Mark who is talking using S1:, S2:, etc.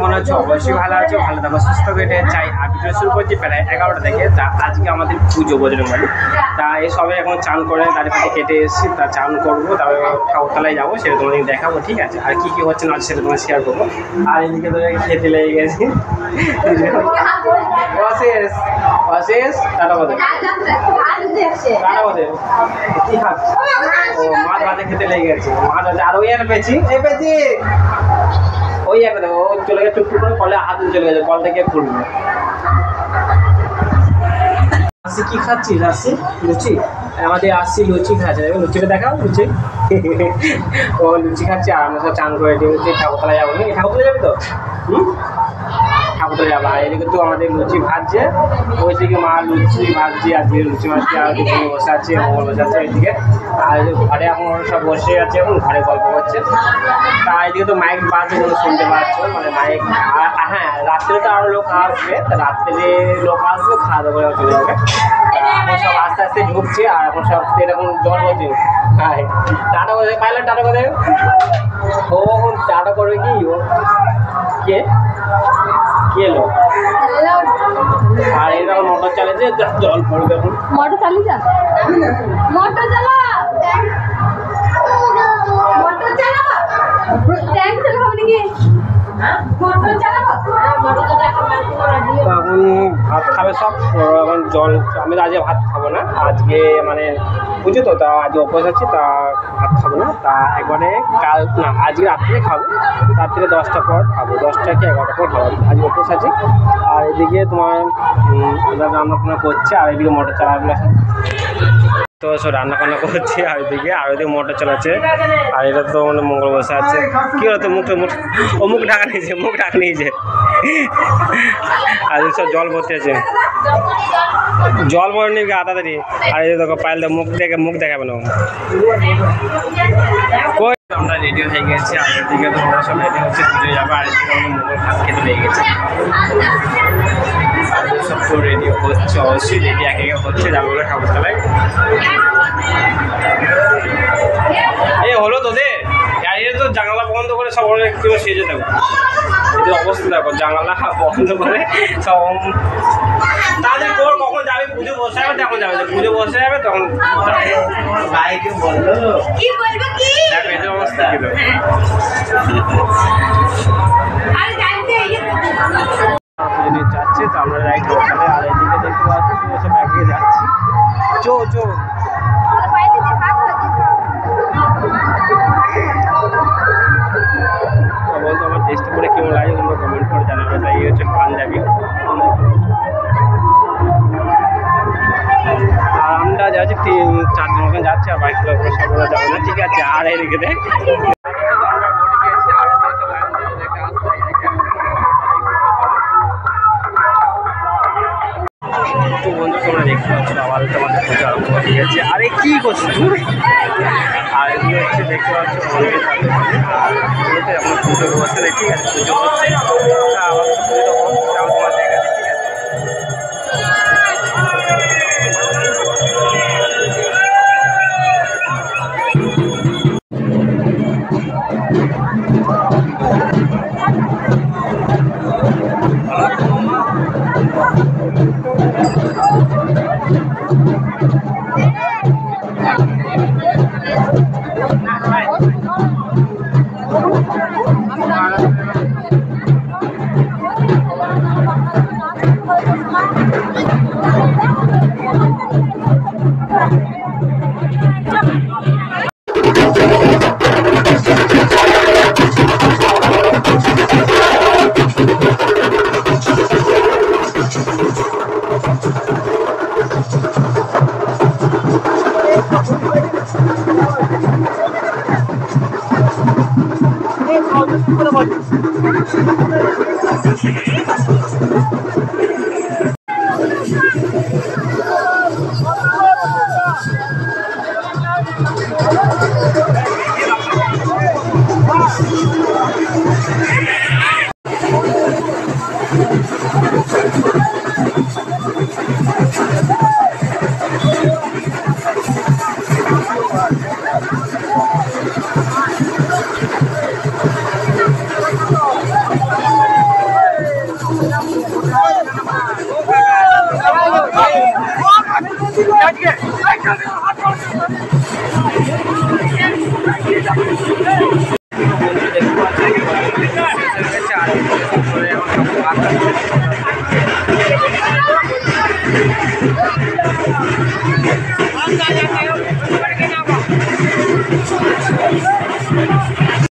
S1: মনে হচ্ছে অবশ্যই ভালো আছে, ভালো থাকো, সুস্থ কেটে চাই। আর ভিডিও শুরু করছি প্রায় 11টা থেকে। তা আজকে আমাদের পুজো বজরংবলী। তা এই সবাই এখন চান করে দাঁড়িয়ে পাটি কেটে এসেছি, তা চান করবো, তারপরে ঠাকুরতলায় যাবো, সেটা তোমাদের দেখাবো, ঠিক আছে। আর কী কী হচ্ছে না সেটা তোমার শেয়ার করবো। আর এদিকে তো খেতে লেগে গেছি। অশেষ অশেষ টাটা বদে টাটা বদে কী খাচ্ছি? ও মাছ ভাজা খেতে লেগে গেছে, মাছ ভাজা। আর ওই আর পেয়েছি, এই পেয়েছি ওই একটা দেখো, ও চলে গেছে টুকটুক করে, কলে হাত চলে গেছে, কল থেকে খুলবে। আসি কি খাচ্ছিস? আসি লুচি, আমাদের আসছি লুচি খাচ্ছে, লুচিটা দেখাও, লুচি। ও লুচি খাচ্ছে, আর আমরা সব চান করে দিয়েছি। ঠাকুরতলা যাবো নি? ঠাকুরতলা যাবি তো? ঠাকুরতলা যাবো। আর এদিকে তো আমাদের লুচি ভাজছে, ওইদিকে মা লুচি ভাজছে, আর দিকে লুচি ভাজছে, আর ওদিকে বসে আছে, মঙ্গল বসে আছে ওইদিকে। আর ঘরে এখন সব বসে আছে, এখন ঘরে গল্প করছে। তা এদিকে তো মাইক বাজছে, কোনো শুনতে পাচ্ছ, মানে মাইক। হ্যাঁ, রাত্রে তো আরও লোক আসবে, তা রাত্রে লোক আসবে, খাওয়া দাওয়া করে চলে যাবে। এখন সব আস্তে আস্তে ঢুকছে, আর এখন সব এরকম জল হচ্ছে। হ্যাঁ, টাটা করে পাইলেন, টাটা করে ও টাটা করবে কি? ও কে কে এলো? আর এরকম মোটর চালিয়েছে, জল পড়বে এখন।
S2: মোটর চালিয়ে যা, মোটর চালা, মোটর চালাবা, ট্যাঙ্ক চালাবো নাকি? মোটর চালাবো।
S1: এখন ভাত খাবে সব, এখন জল। আমি তো আজকে ভাত খাবো না, আজকে মানে বুঝছো তো, তা আজকে উপোস আছি, তা ভাত খাবো না। তা একবারে কাল না, আজকে রাত্রে খাবো, রাত্রে 10টা পর খাবো, 10টা কি 11টা পর খাবো, আজকে উপোস আছি। আর এদিকে তোমার রান্না টান্না করছে, আর এদিকে মোটর চালাগুলো তো সব রান্না বান্না করছে, আর ওইদিকে মোটর চালাচ্ছে। আর এটা তো মানে মঙ্গল বসে আছে। কী হতো মুখ ঢাকা নিয়েছে। আর সব জল ভর্তি আছে, জল ভরে নিবি তাড়াতাড়ি। আর এই দেখো পাইলে মুখ দেখাবে না। আমরা রেডি হয়ে গেছি, আর এদিকে তো আমরা সব রেডি হচ্ছে, পুজো যাবো। আর এদিকে আমরা মোগল ভাত খেতে লেগে গেছে, সব তো রেডি হচ্ছে, অবশ্যই রেডি একে হচ্ছে, যাবো ঠাকুরতলায়। এই হলো তোদের, এটা তো জানালা বন্ধ করে সব কেউ সেজে থাকবে। এদের অবস্থা দেখো, জানালা বন্ধ করে সব। তাদের তোর কখন যাবে? পুজো বসে যাবে, তখন যাবে, পুজো বসে যাবে তখন এদের অবস্থা ছিল। যাচ্ছে তো আমরা যাই ঠাকুরতলায়। আর এদিকে দেখতে পাচ্ছি সব এগিয়ে যাচ্ছি। চো বলতো আমার ড্রেসটা পরে কেমন লাগে তোমরা কমেন্ট করে জানাবে। তাই এই হচ্ছে পাঞ্জাবি। আর আমরা যাচ্ছি 4 জন ওখানে যাচ্ছে, আর বাইকগুলো সবগুলো যাবে না, ঠিক আছে। আর এদিকে দেখ তো বন্ধু, তোমরা দেখতে পাচ্ছ আবার তোমাদের পুজো আরম্ভ হয়ে গেছে। আরে কি করছিস? আর এদিকে হচ্ছে দেখতে পাচ্ছ মন্দির, আর পুজোতে আমরা পুজো বসে, ঠিক আছে, পুজো হচ্ছে। আবার পুজোটা হোক, তোমার জায়গা আছে, ঠিক আছে। আর